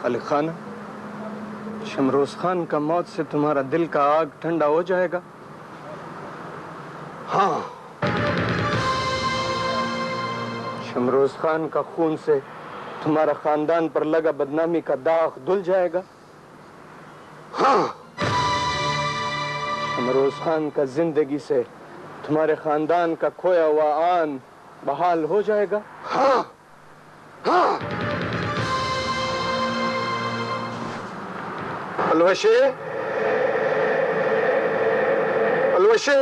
अली खान, शमरोज खान का मौत से तुम्हारा दिल का आग ठंडा हो जाएगा? हाँ। शमरोज खान का खून से तुम्हारा खानदान पर लगा बदनामी का दाग धुल जाएगा? हाँ। शमरोज खान का जिंदगी से तुम्हारे खानदान का खोया हुआ आन बहाल हो जाएगा? हाँ। हाँ। अलवशी, अलवशी,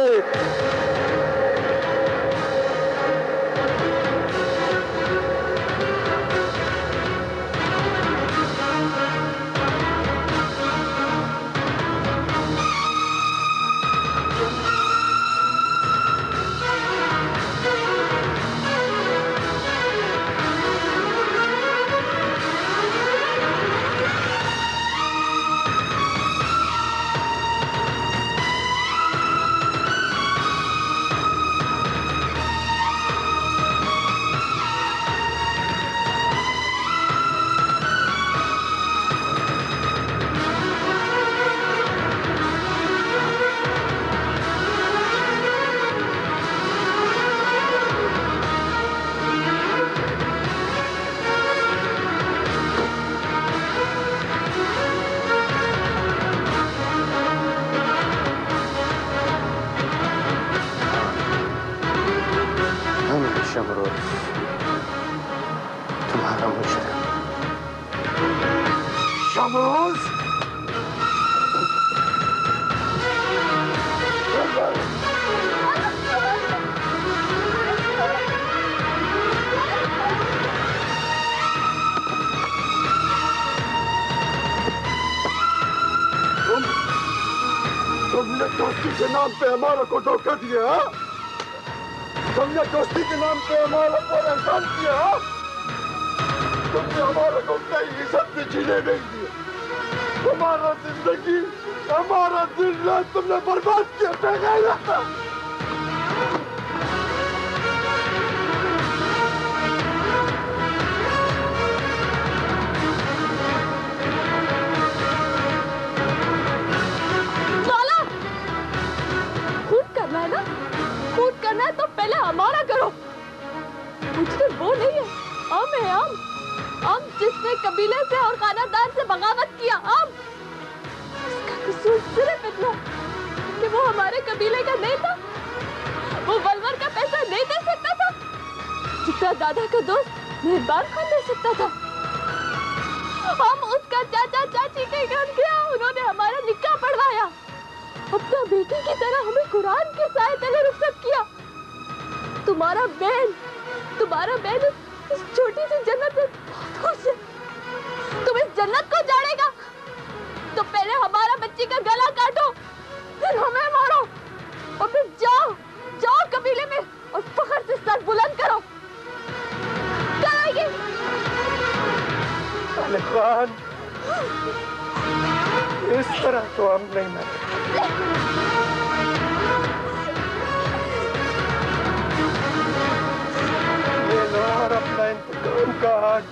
शमरोज तुम्हारा मुजरिम। शमरोज, तुमने दोस्ती के नाम पे हमारा को धोखा दिया। तुमने दोस्ती के नाम पे हमारा पर एहसान किया। तुमने हमारा को कई इज्जत से जीने नहीं दिया। हमारा जिंदगी, हमारा दिन रात तुमने बर्बाद किया। बेगैरता। तो पहले हमारा करो। मुझसे वो नहीं है, हम है हम जिसने कबीले से और खानदान से बगावत किया। हम इसका कसूर सिर्फ इतना कि वो हमारे कबीले का नहीं था, वो वलवर का पैसा नहीं दे सकता था जितना दादा का दोस्त मेहरबान खान दे सकता था। हम उसका चाचा चाची के घर गया, उन्होंने हमारा निकाह पढ़वाया, अपना बेटी की तरह हमें कुरान के साए तले रुखसत किया। तुम्हारा बहन इस छोटी सी जन्नत में बहुत खुश है। तुम इस जन्नत को जानेगा तो पहले हमारा बच्ची का गला काटो, फिर हमें मारो, और फिर जाओ कबीले में और फख्र से सर बुलंद करो। करेंगे? अली खान, इस तरह तो हम नहीं मरेंगे। और अपना इंतकाम का हाथ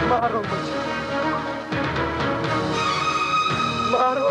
मारो मुझे, मारो।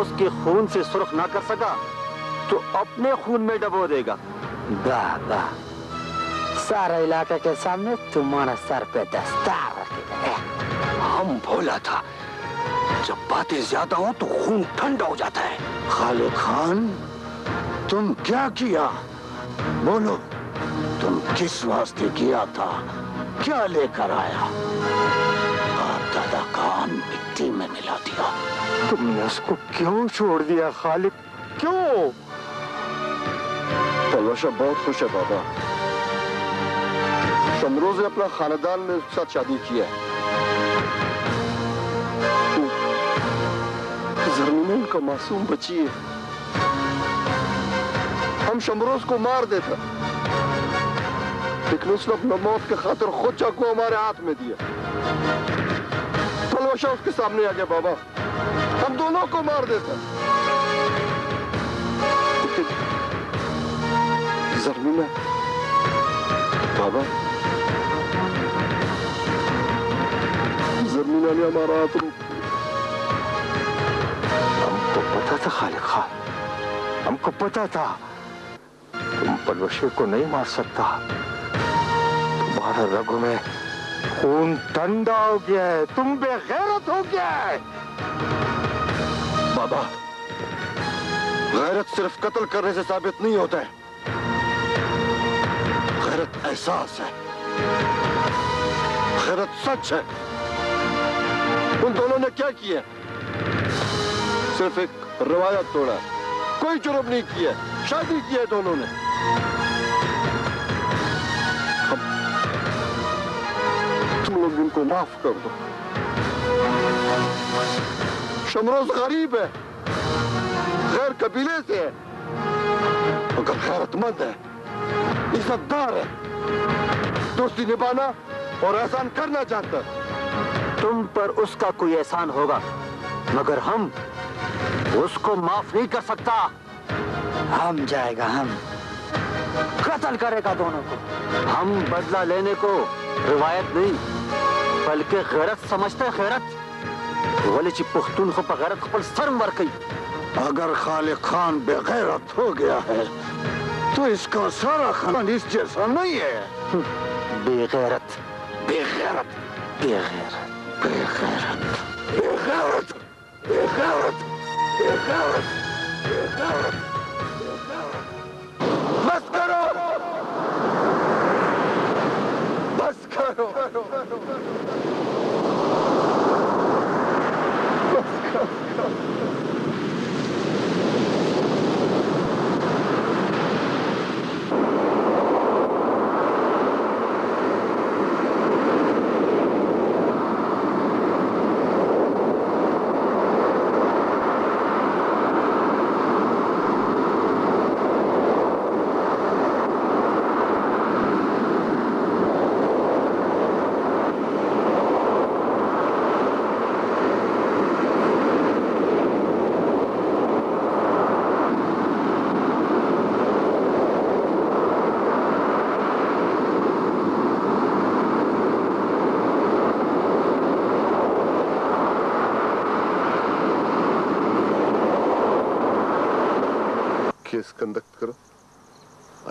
शमरोज के खून से सुर्ख ना कर सका तो अपने खून में डबो देगा। वाह वाह, सारा इलाका के सामने तुम्हारा सर पे दस्तार रखेगा। हम भोला था, जब बातें ज्यादा हो तो खून ठंडा हो जाता है। खालिद खान, तुम क्या किया? बोलो, तुम किस वास्ते किया था? क्या लेकर आया? दादा का मिट्टी में मिला दिया। तुमने उसको क्यों छोड़ दिया खालिद, क्यों? पलवशा बहुत खुश है बाबा। शमरोज ने अपना खानदान में उसके साथ शादी की है। जमीन उनका मासूम बची है। हम शमरोज को मार देता, लेकिन उसने अपना मौत के खातिर खुद चाकू हमारे हाथ में दिया। पलवशा उसके सामने आ गया बाबा, हम दोनों को मार देता। जमीना बाबा, जमीना ने हमारा हाथ रोक दिया। हमको पता था खालिद खान, हमको पता था तुम पलवशे को नहीं मार सकता। तुम्हारा रगों में खून ठंडा हो गया है, तुम बेगैरत हो गया है। बाबा, गैरत सिर्फ कत्ल करने से साबित नहीं होता है। गैरत एहसास है, गैरत सच है। उन दोनों ने क्या किया? सिर्फ एक रवायत तोड़ा, कोई जुर्म नहीं किया, शादी की है दोनों ने। तुम लोग उनको माफ कर दो। शमरोज गरीब है, गैर कबीले से है, मगर गैरतमंद है, इज्जतदार है, दोस्ती निभाना और एहसान करना चाहता है। तुम पर उसका कोई एहसान होगा, मगर हम उसको माफ नहीं कर सकता। हम जाएगा, हम कत्ल करेगा दोनों को। हम बदला लेने को रिवायत नहीं बल्कि गैरत समझते हैं। गैरत वली ची पुख्तूनखो पर गैरत खपल सर मर गई। अगर खालिद खान बेगैरत हो गया है तो इसका सारा खानदान इस जैसा नहीं है। बेगैरत बेगैरत बेगैरत बेगैरत बेगैरत बेगैरत बेगैरत बेगैरत। बस करो, बस करो, बस करो। केस कंडक्ट करो।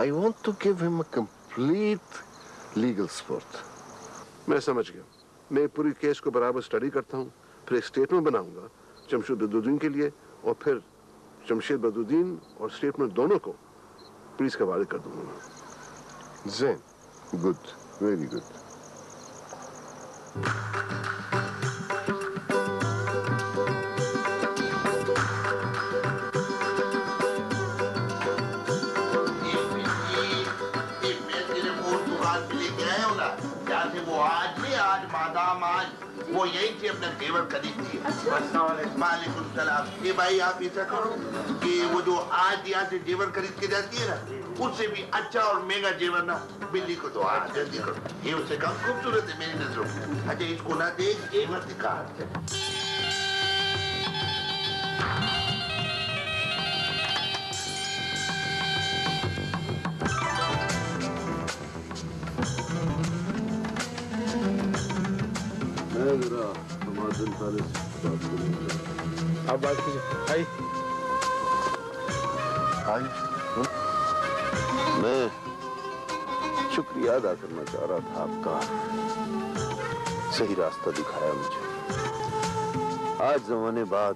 I want to give him a complete legal support. मैं समझ गया, मैं पूरी केस को बराबर स्टडी करता हूँ, फिर एक स्टेटमेंट बनाऊंगा जमशेद बदरुद्दीन के लिए, और फिर जमशेद बदरुद्दीन और स्टेटमेंट दोनों को पुलिस के हवाले कर दूंगा। ज़ैन, गुड, वेरी गुड। वो यही थी, अपने जेवर खरीद थी। वालेकुम सलाम। ये भाई आप ऐसा करो कि वो जो आज यहाँ से जेवर खरीद के जाती है ना, उससे भी अच्छा और महंगा जेवर ना बिल्ली को दो। आज जल्दी करो, ये उससे कम खूबसूरत है मेरी नजरों में। अच्छा इसको ना दे, जेवर दिखा। जरा बात करूंगा। आप बात कीजिए। आई आज मैं शुक्रिया अदा करना चाह रहा था आपका, सही रास्ता दिखाया मुझे। आज जमाने बाद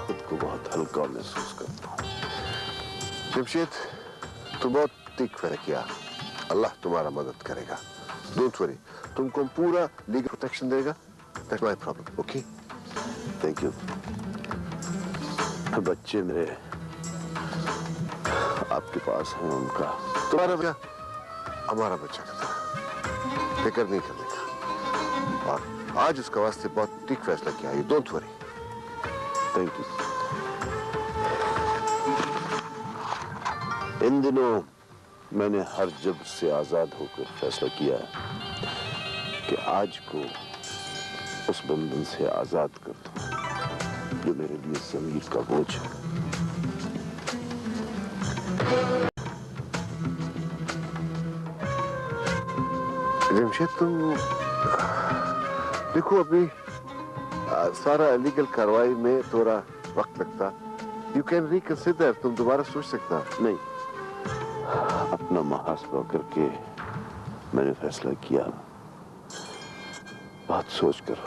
खुद को बहुत हल्का महसूस करता हूँ। जमशेद, तू बहुत ठीक फैसला किया, अल्लाह तुम्हारा मदद करेगा, डोंट वरी, तुमको पूरा लीगल प्रोटेक्शन देगा। That's my problem, okay? Thank you. बच्चे मेरे आपके पास हैं, उनका तुम्हारा बच्चा हमारा बच्चा का था, फिक्र नहीं करने का, और आज उसका वास्ते बहुत ठीक फैसला किया। You don't worry. Thank you. इन दिनों मैंने हर जब्र से आजाद होकर फैसला किया कि आज को उस बंधन से आजाद कर दूं जो मेरे लिए ज़मीर का बोझ है। जमशेद, तुम देखो, अभी सारा लीगल कार्रवाई में थोड़ा वक्त लगता। यू कैन रिकंसिडर, तुम दोबारा सोच सकता। नहीं, अपना मुहासबा करके मैंने फैसला किया, बहुत सोच कर।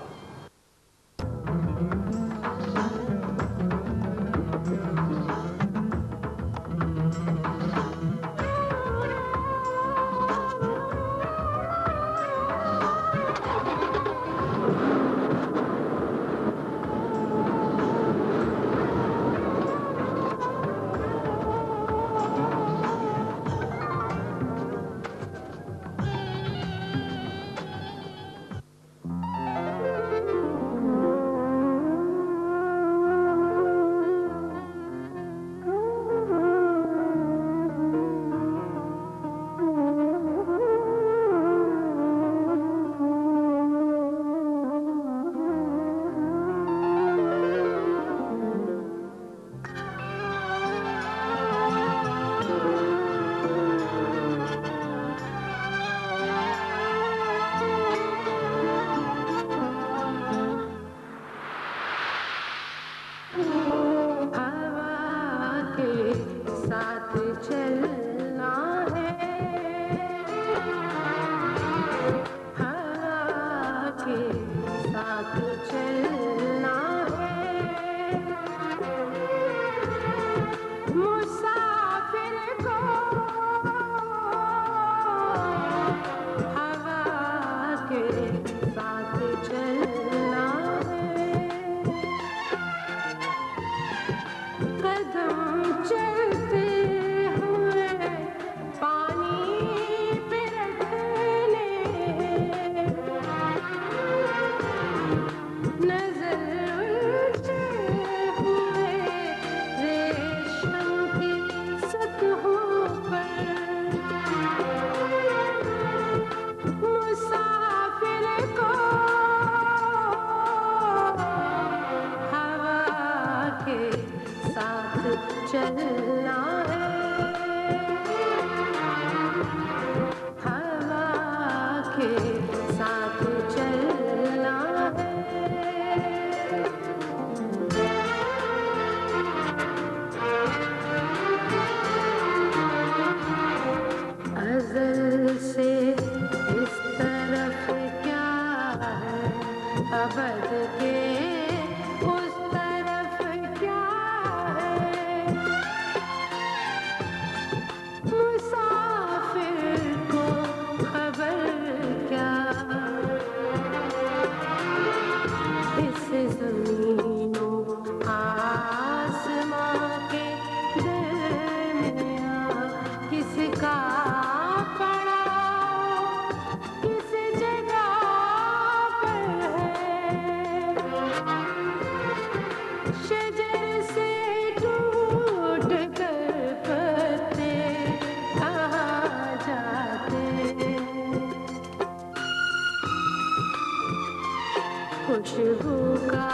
खुशबू का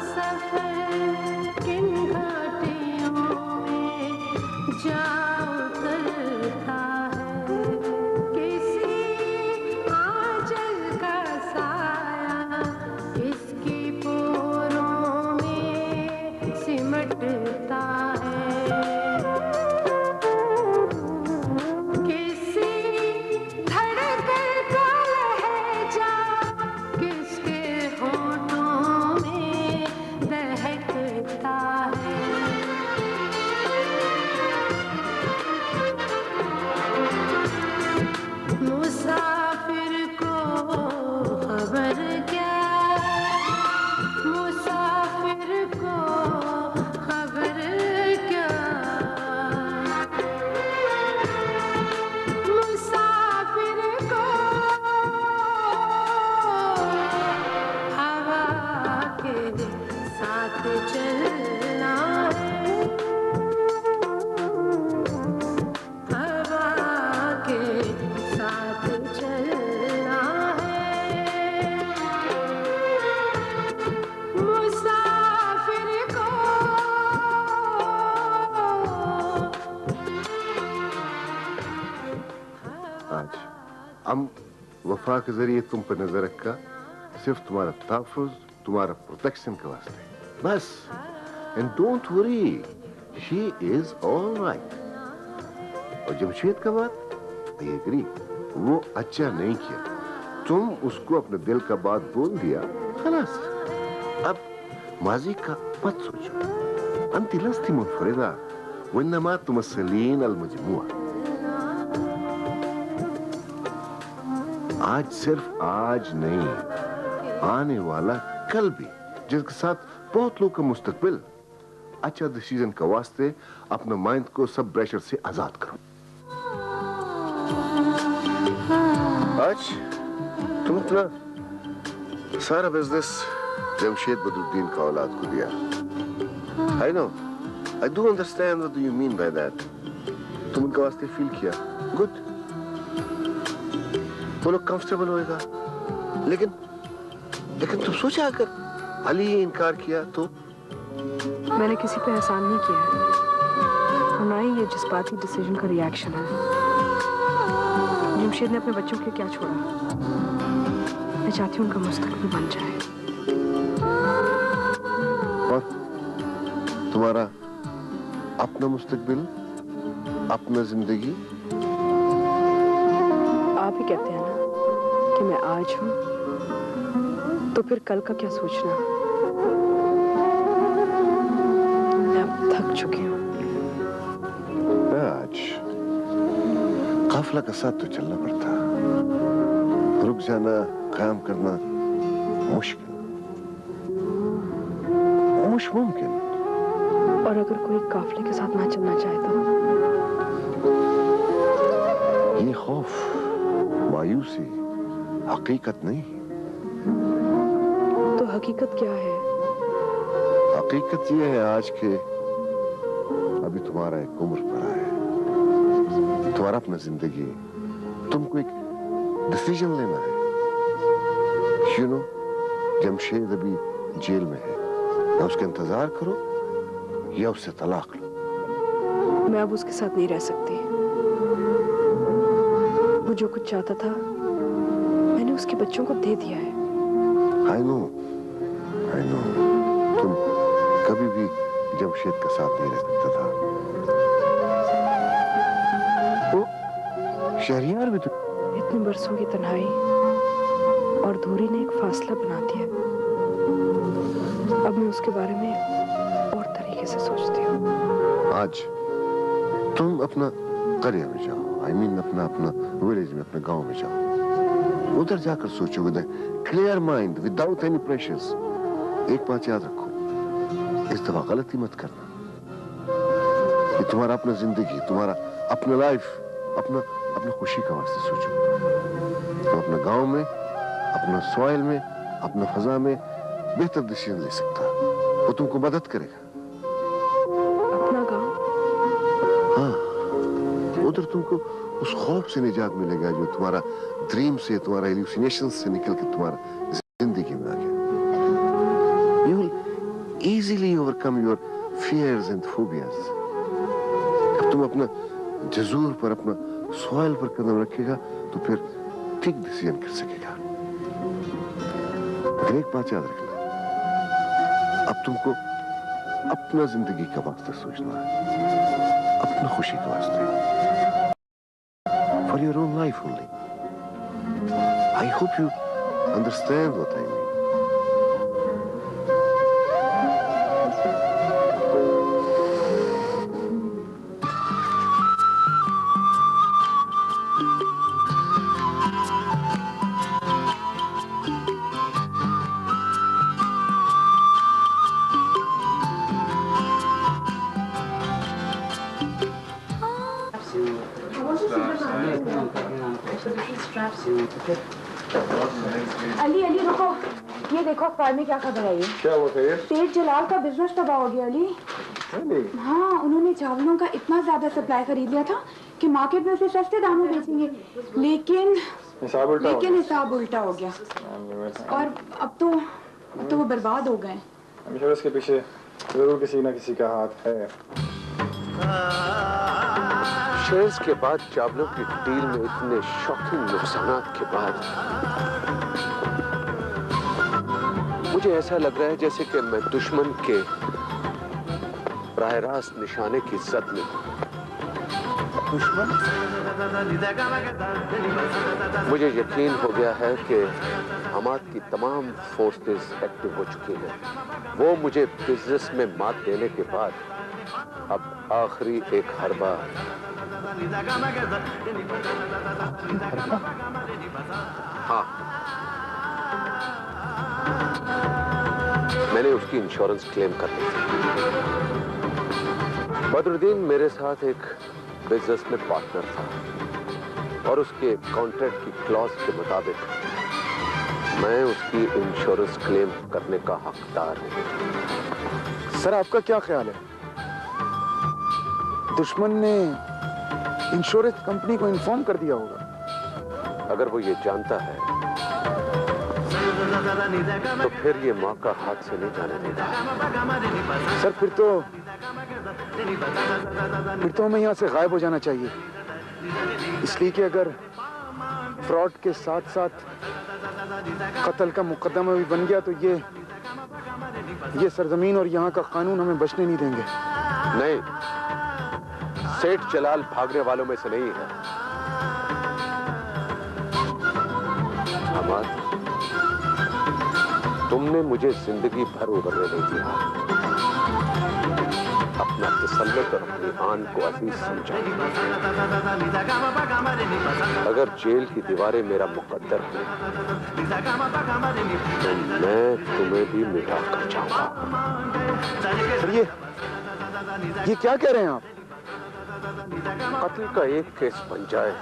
सफर किन घाटियों में जा उतरता है, किसी आंचल का साया इसकी पोरों आज हम वफा के जरिए तुम पर नजर रखा, सिर्फ तुम्हारा तहफ़्फ़ुज़, तुम्हारा प्रोटेक्शन के वास्ते बस। And don't worry, she is all right. और जमशेद का बात, आई एग्री, वो अच्छा नहीं किया। तुम उसको अपने दिल का बात बोल दिया, खलास। अब माजी का मत सोचो। अंती लस्ती मुनफरिदा वन्नमा तुमस्सलीन अल-मजमुआ। आज सिर्फ आज नहीं, आने वाला कल भी, जिसके साथ बहुत लोग का मुस्तकबिल। अच्छा डिसीजन का वास्ते अपने माइंड को सब प्रेशर से आजाद करो। आज तुम अपना सारा बिजनेस जमशेद बदरुद्दीन का औलाद को दिया। I know, I do understand what do you mean by that. तुम उनका वास्ते फील किया, गुड। वो लोग कंफर्टेबल होएगा, लेकिन तुम सोचा अगर अली इनकार किया तो? मैंने किसी पे एहसान नहीं किया है, और ना ही ये जज्बाती डिसीजन का रिएक्शन है। जमशेद ने अपने बच्चों के क्या छोड़ा। मैं चाहती हूँ उनका मुस्तकबिल बन जाए। और तुम्हारा अपना मुस्तकबिल, अपना जिंदगी? आप ही कहते हैं ना कि मैं आज हूँ, तो फिर कल का क्या सोचना। मैं अब थक चुकी हूँ। आज काफिला का साथ तो चलना पड़ता, रुक जाना, काम करना मुश्किल, मुमकिन। और अगर कोई काफिले के साथ ना चलना चाहे तो? ये खौफ, मायूसी हकीकत नहीं। तो हकीकत क्या है? हकीकत ये है आज के अभी तुम्हारा एक उम्र पड़ा है, तुम्हारा अपना जिंदगी, तुमको एक डिसीजन लेना है। यू नो, जमशेद अभी जेल में है, या उसका इंतजार करो या उससे तलाक लो। मैं अब उसके साथ नहीं रह सकती। वो जो कुछ चाहता था मैंने उसके बच्चों को दे दिया है। I know, तुम कभी भी जमशेद का साथ नहीं रह सकता था। वो शहरियार भी तो। इतने बरसों की तन्हाई और दूरी ने एक फासला बना दिया। अब मैं उसके बारे में और तरीके से सोचती हूँ। आज तुम अपना करियर में जाओ, अपना विलेज में, अपने गांव में जाओ, उधर जाकर सोचो with clear mind, without any pressures. एक बात याद रखो, इस दफा गलती मत करना। ये तुम्हारा अपना जिंदगी, तुम्हारा अपना लाइफ, अपना खुशी का वास्ते सोचो। तो अपने गांव में, अपना सॉइल में, अपना फजा में बेहतर डिसीजन ले सकता, वो तुमको मदद करेगा। अपना गांव? हाँ, उधर तुमको उस खौफ से निजात मिलेगा जो तुम्हारा ड्रीम से, तुम्हारा इल्यूसिनेशन से निकल के तुम्हारा जिंदगी में आ गया। You will easily overcome your fears and phobias. जब तुम अपना जजूर पर, अपना सॉइल पर कदम रखेगा तो फिर ठीक डिसीजन कर सकेगा। लेकिन एक बात याद रखना, अब तुमको अपना जिंदगी का वास्ते सोचना है, अपना खुशी का वास्ते, for your own life only. I hope you understand what I mean. Ali रुको, ये देखो अखबार में क्या खबर आई है। क्या हुआ खैर? सेठ जलाल का बिजनेस तबाह हो गया अली। हाँ, उन्होंने चावलों का इतना ज्यादा सप्लाई खरीद लिया था कि मार्केट में उसे सस्ते दामों बेचेंगे, लेकिन हिसाब उल्टा हो गया और अब तो वो बर्बाद हो गए। इसके पीछे जरूर किसी ना किसी का हाथ है। शेयर्स के बाद चावलों की डील में इतने शॉकिंग नुकसानात के बाद मुझे ऐसा लग रहा है जैसे कि मैं दुश्मन के बराह रास्त निशाने की जद में हूं। दुश्मन? मुझे यकीन हो गया है कि हमाद की तमाम फोर्सेस एक्टिव हो चुकी हैं। वो मुझे बिजनेस में मात देने के बाद अब आखिरी एक हरबा हाँ, मैंने उसकी इंश्योरेंस क्लेम कर ली थी। बदरुद्दीन मेरे साथ एक बिजनेस में पार्टनर था और उसके कॉन्ट्रैक्ट की क्लॉज के मुताबिक मैं उसकी इंश्योरेंस क्लेम करने का हकदार हूं। सर, आपका क्या ख्याल है? दुश्मन ने इंश्योरेंस कंपनी को इन्फॉर्म कर दिया होगा। अगर वो ये जानता है तो फिर ये मौका हाथ से नहीं जाने देगा। सर, फिर तो हमें यहाँ से गायब हो जाना चाहिए, इसलिए कि अगर फ्रॉड के साथ साथ कत्ल का मुकदमा भी बन गया तो ये सरजमीन और यहाँ का कानून हमें बचने नहीं देंगे। नहीं, सेठ जलाल भागने वालों में से नहीं है। हमाद, तुमने मुझे जिंदगी भर उभरने नहीं दिया, अपना तसल्लुत और अपनी आन को अजीज समझा। अगर जेल की दीवारें मेरा मुकद्दर है तो मैं तुम्हें भी मिटा कर जाऊंगा। सर, ये क्या कह रहे हैं आप? कत्ल का एक केस बन जाए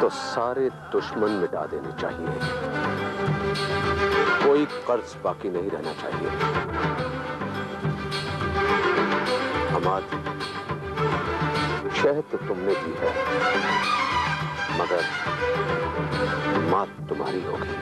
तो सारे दुश्मन मिटा देने चाहिए, कोई कर्ज बाकी नहीं रहना चाहिए। हमाद, शहद तो तुमने दी है मगर मात तुम्हारी होगी।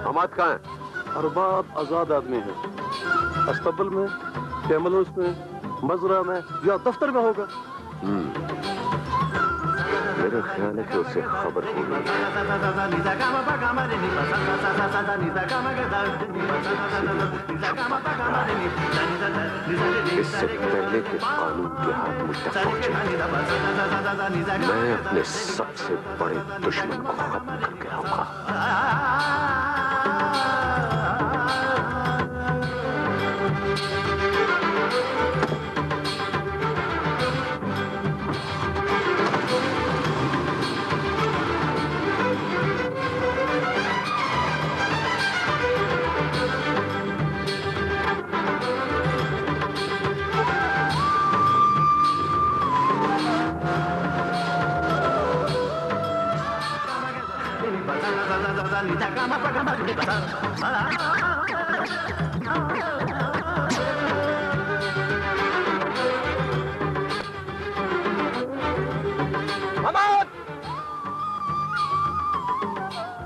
हमाद कहाँ है? अरबाब आजाद आदमी है, अस्तबल में, कैमलोस में, मजरा में या दफ्तर में होगा। मेरा ख्याल है कि उसे खबर हो गई। इससे पहले कि कानून के हाथ मुझ तक पहुंचे, मैं अपने सबसे बड़े दुश्मन को खत्म करके रहूंगा।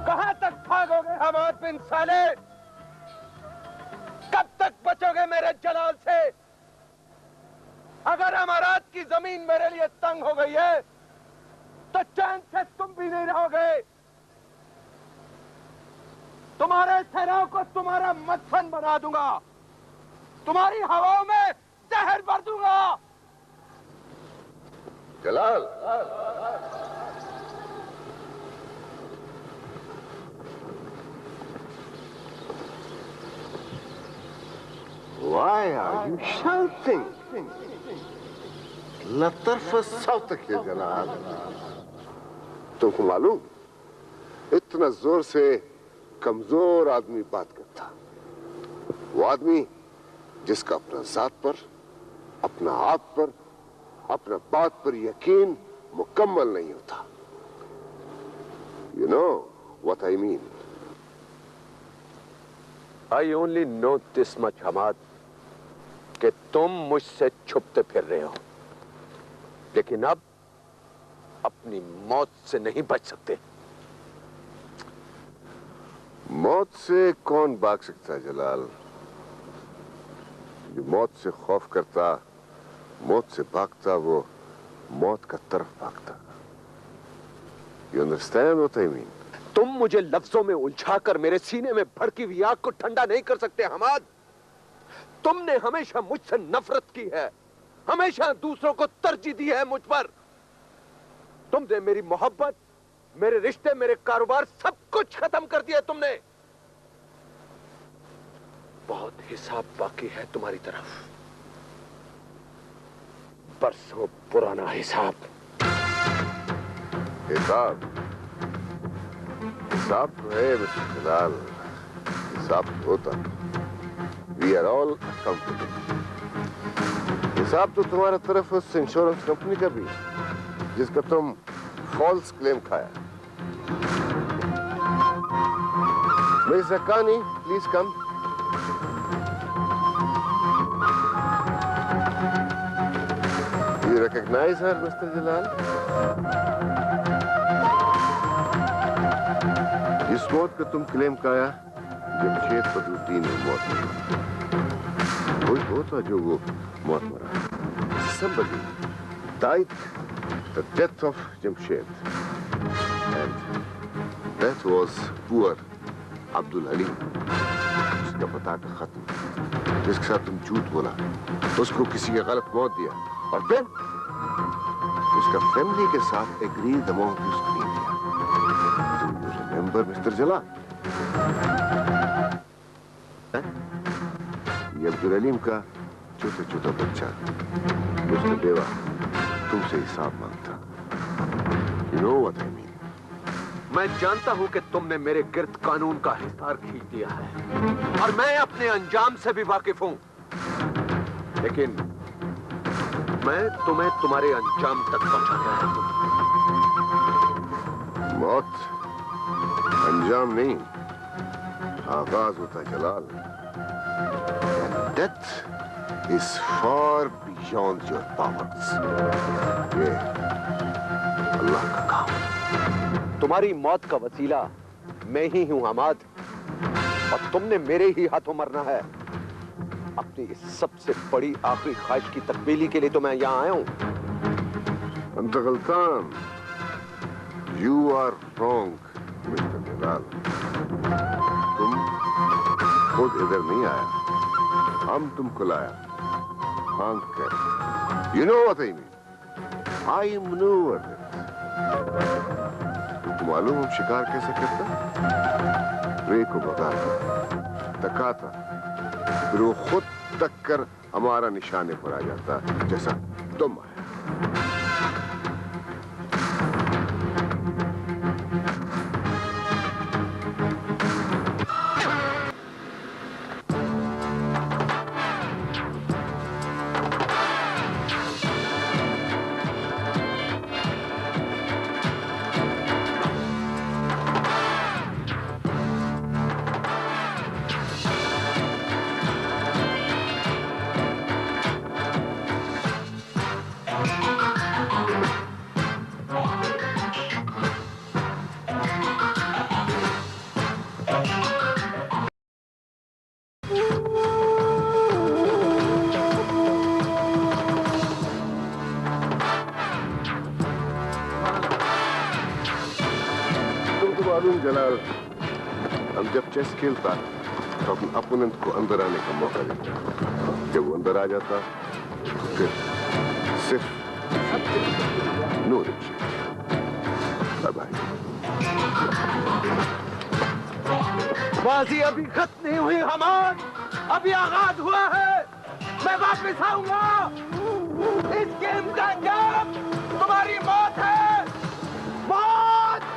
कहां तक भागोगे हमाद बिन साले? कब तक बचोगे मेरे जलाल से? अगर अमारात की जमीन मेरे लिए तंग हो गई है तो चैन से तुम भी नहीं रहोगे। तुम्हारे ठहराव को तुम्हारा मदफन बना दूंगा, तुम्हारी हवाओं में जहर भर दूंगा। जलाल, Why are you shouting? लतरफ सौतक है जनाब। तुमको मालूम, इतना जोर से कमजोर आदमी बात करता, वो आदमी जिसका अपना जात पर, अपना आप पर, अपना बात पर यकीन मुकम्मल नहीं होता। You know what I mean? I only know this much, Hammad, कि तुम मुझसे छुपते फिर रहे हो, लेकिन अब अपनी मौत से नहीं बच सकते। मौत से कौन भाग सकता है जलाल? जो मौत से खौफ करता, मौत से भागता, वो मौत का तरफ भागता। You understand what I mean? तुम मुझे लफ्जों में उलझाकर मेरे सीने में भड़की हुई आग को ठंडा नहीं कर सकते हमाद। तुमने हमेशा मुझसे नफरत की है, हमेशा दूसरों को तरजीह दी है मुझ पर। तुमने मेरी मोहब्बत, मेरे रिश्ते, मेरे कारोबार, सब कुछ खत्म कर दिया तुमने। बहुत हिसाब बाकी है तुम्हारी तरफ, बरसों पुराना हिसाब। हिसाब हिसाब तो है मिस्टर जलाल, हिसाब तो होता। We are all accountable. हिसाब तो तुम्हारा तरफ उस इंश्योरेंस कंपनी का भी, जिसका तुम फॉल्स क्लेम खाया। मिस जकानी, please come. You recognize her, Mr. Jalal? जिस मौत का तुम क्लेम खाया, जमशेद बदरुद्दीन ने मौत मरा। कोई वो था जो वो मौत मरा। Somebody died the death of Jamshed, and that was poor Abdul Halim, जिसका पता का खत्म, जिसके साथ तुम झूठ बोला, उसको किसी की गलत मौत दिया, और फिर उसका फैमिली के साथ एग्रीड अमाउंट उसको नहीं दिया। Do you remember, Mr. Jalal? ये अब्दुल हलीम का छोटा छोटा बच्चा, उसका बेवा तुमसे हिसाब मांगता। You know what I mean? मैं जानता हूं कि तुमने मेरे गिर्द कानून का हिसार खींच दिया है, और मैं अपने अंजाम से भी वाकिफ हूं, लेकिन मैं तुम्हें तुम्हारे अंजाम तक पहुंचाने आया हूं। मौत अंजाम नहीं, आगाज होता जलाल। Death is far beyond your powers. ये अल्लाह का काम। तुम्हारी मौत का वसीला मैं ही हूं हमाद, और तुमने मेरे ही हाथों मरना है। अपनी इस सबसे बड़ी आखिरी ख्वाहिश की तकमीली के लिए तो मैं यहां आया हूं। अंत गलतान। You are wrong, Mr. जलाल। तुम खुद इधर नहीं आया, हम तुमको लाया, हाँक कर। You know what I mean? I maneuvered it. तुमको मालूम हम शिकार कैसे करते? प्रे को भगाता, तकाता, फिर वो खुद तक कर हमारा निशाने पर आ जाता, जैसा तुम आया। जलाल, हम जब चेस खेलता तो अपने अपोनेंट को अंदर आने का मौका देता। जब वो अंदर आ जाता फिर सिर्फ नो रिक्शा। Bye bye. बाजी अभी खत्म नहीं हुई हमाद। अभी आगाज हुआ है, मैं वापस आऊंगा। इस गेम का अंजाम तुम्हारी मौत है, मौत।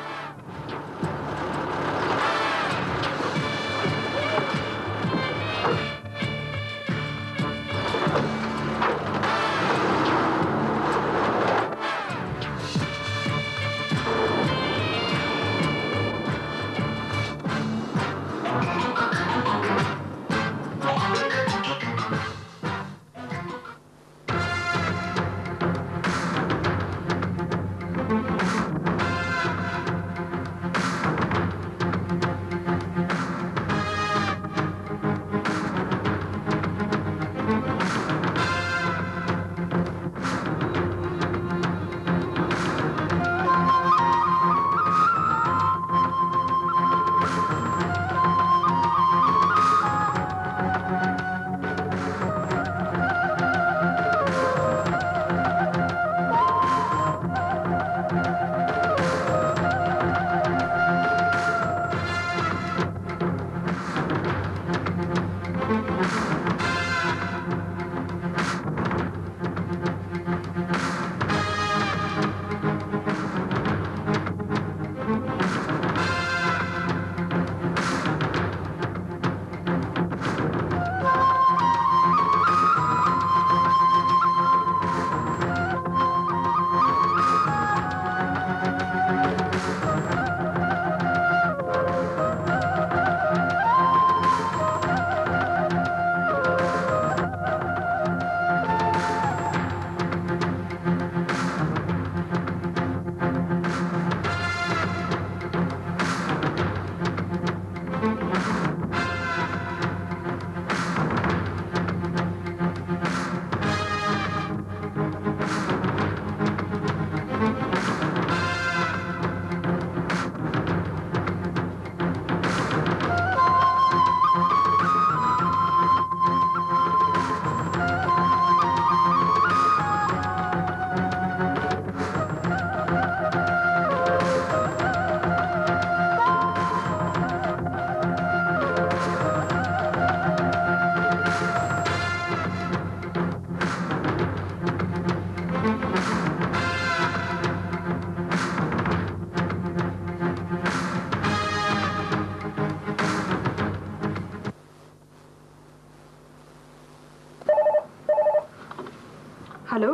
हेलो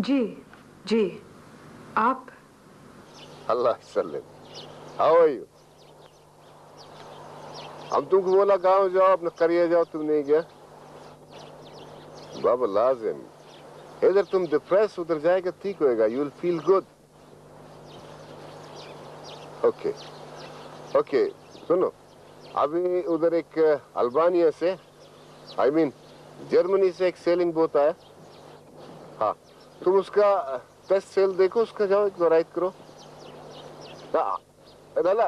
जी जी आप अल्लाह सल्लम, हाउ आर यू? हम तुमको बोला गांव जाओ, अपना करियर जाओ, तुम नहीं गया। बाबा लाजिम, इधर तुम डिप्रेस, उधर जाएगा ठीक होएगा, you will feel good. Okay okay, सुनो, अभी उधर एक अल्बानिया से, आई मीन जर्मनी से एक सेलिंग बोट आया। हाँ, तुम उसका टेस्ट सेल देखो, उसका जाओ एक राइट करो। ना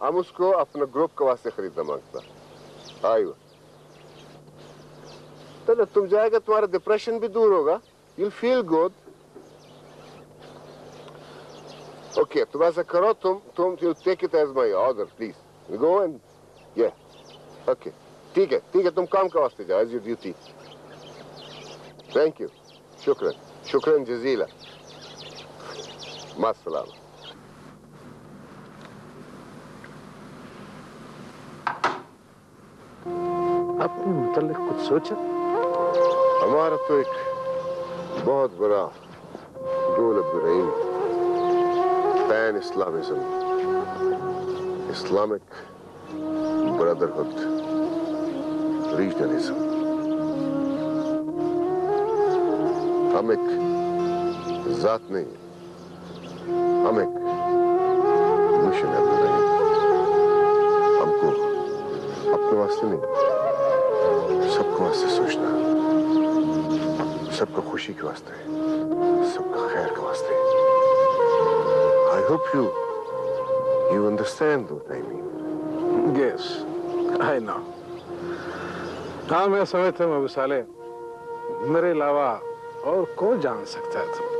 हम उसको अपना ग्रुप के वास्ते खरीदना मांगता। आइए, तो तुम जाएगा, तुम्हारा डिप्रेशन भी दूर होगा, you'll feel good। ओके, तुम ऐसा करो, तुम you take it as my order, please। You go and yeah, okay, ठीक है, तुम काम के वास्ते जाओ, as your duty। Thank you, शुक्रन Jazila, मास्सलाम। अपने मुतल्लिक कुछ सोचा? हमारा तो एक बहुत बड़ा गोल रहीम, pan Islamism, Islamic brotherhood, regionalism. हम एक जात नहीं, हम एक मिशन है। हमको अपने वास्ते नहीं, सबको वास्ते सोचना, सबको खुशी के वास्ते, सबका खैर के वास्ते। I hope you understand what I mean. Yes, I know। हाँ, मैं समझता हूँ अबू साले, मेरे अलावा और कौन जान सकता है तुम?